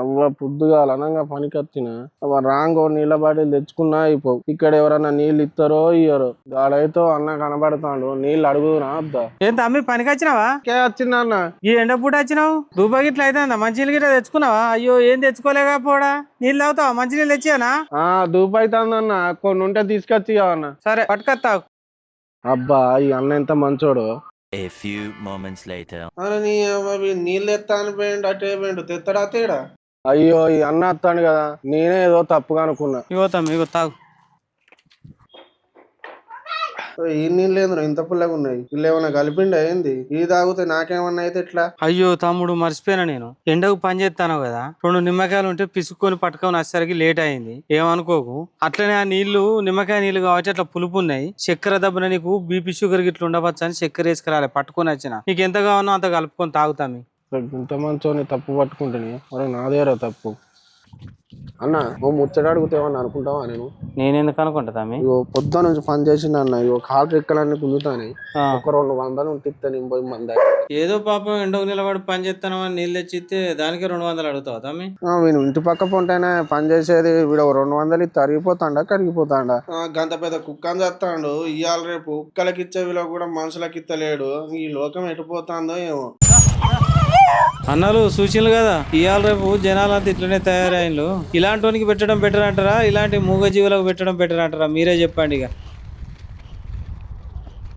అవ్వ పొద్దుగాల అనంగా పనికొచ్చిన రాంగో నీళ్ళ బాటిల్ తెచ్చుకున్నా అయిపోవు. ఇక్కడ ఎవరన్నా నీళ్ళు ఇస్తారో ఇయ్యరో. గాడైతే అన్న కనబడతాడు, నీళ్ళు అడుగునా వద్దా? ఏం తమ్మి పనికి వచ్చినావా? వచ్చిందా అన్న? ఈ ఎండ పూట వచ్చినావు? రూపాయి గిట్ల అయితే మంచి నీళ్ళు గిట్ల తెచ్చుకున్నావా? అయ్యో ఏం తెచ్చుకోలేకపోడా? నీళ్ళు తాగుతావా? మంచి నీళ్ళు తెచ్చానా? దూపు అవుతుందన్న, కొన్ని ఉంటే తీసుకొచ్చి అన్న. సరే పట్టుకొత్తావు. అబ్బా ఈ అన్న ఎంత మంచోడు. A few moments later. అరే నీళ్ళు ఎత్తా అని పోయిండు, అటే పోయిండు, తెత్తడా తేడా? అయ్యో ఈ అన్న వస్తాను కదా, నేనే ఏదో తప్పుగా అనుకున్నా. ఇగో తమ్మి ఇగో తాగు. ఈ నీళ్ళు ఏంద్ర ఇంత పుల్లగా ఉన్నాయి? ఇల్లు ఏమన్నా కలిపిండా ఏంది? ఈ తాగితే నాకేమన్నా అయితే ఎట్లా? అయ్యో తమ్ముడు మర్చిపోయినా, నేను ఎండకు పని చేస్తాను కదా, 2 నిమ్మకాయలు ఉంటే పిసుక్కొని పట్టుకొని వచ్చేసరికి లేట్ అయింది. ఏమనుకోకు. అట్లనే ఆ నీళ్లు నిమ్మకాయ నీళ్లు కాబట్టి అట్లా పులుపు ఉన్నాయి. చక్కెర దెబ్బన నీకు బీపీ షుగర్ గిట్ల ఉండవచ్చు అని చక్కెర వేసుకురాలి, పట్టుకొని వచ్చిన. నీకు ఎంత కావాలో అంత కలుపుకొని తాగుతామి. ఇంత మంచోని తప్పు పట్టుకుంటుని మరి నాదేరా తప్పు. అన్న ఓ ముచ్చట అడుగుతావని అనుకుంటావా? నేనెందుకు అనుకుంటా తమ్మి? ఇగో పొద్దు నుంచి పని చేసిండు అన్న, ఇగో కాలు రెక్కలన్నీ గుంజుతాయి. ఒక 200 ఉంటే నేను పోయి మంద. ఏదో పాపం ఎండకు నిలబడి పని చేస్తాను అని నీళ్ళు తెచ్చిస్తే దానికి 200 అడుగుతావు తమ్మి? వీడు ఇంటి పక్క పొంటైనా పని చేసేది, వీడు 200 తరిగిపోతాడా కరిగిపోతాడా? గంత పెద్ద కుక్కని చేస్తాడు. ఇవాళ రేపు కుక్కలకి ఇచ్చే విలువ కూడా మనుషులకి ఇస్తలేడు. ఈ లోకం ఎటుపోతాందో ఏమో. అన్నలు సూచనలు కదా, ఇవాళ రేపు జనాలంతా ఇట్లనే తయారైన్లు. ఇలాంటి వానికి పెట్టడం బెటర్ అంటారా, ఇలాంటి మూగజీవులకు పెట్టడం బెటర్ అంటారా? మీరే చెప్పండి ఇక.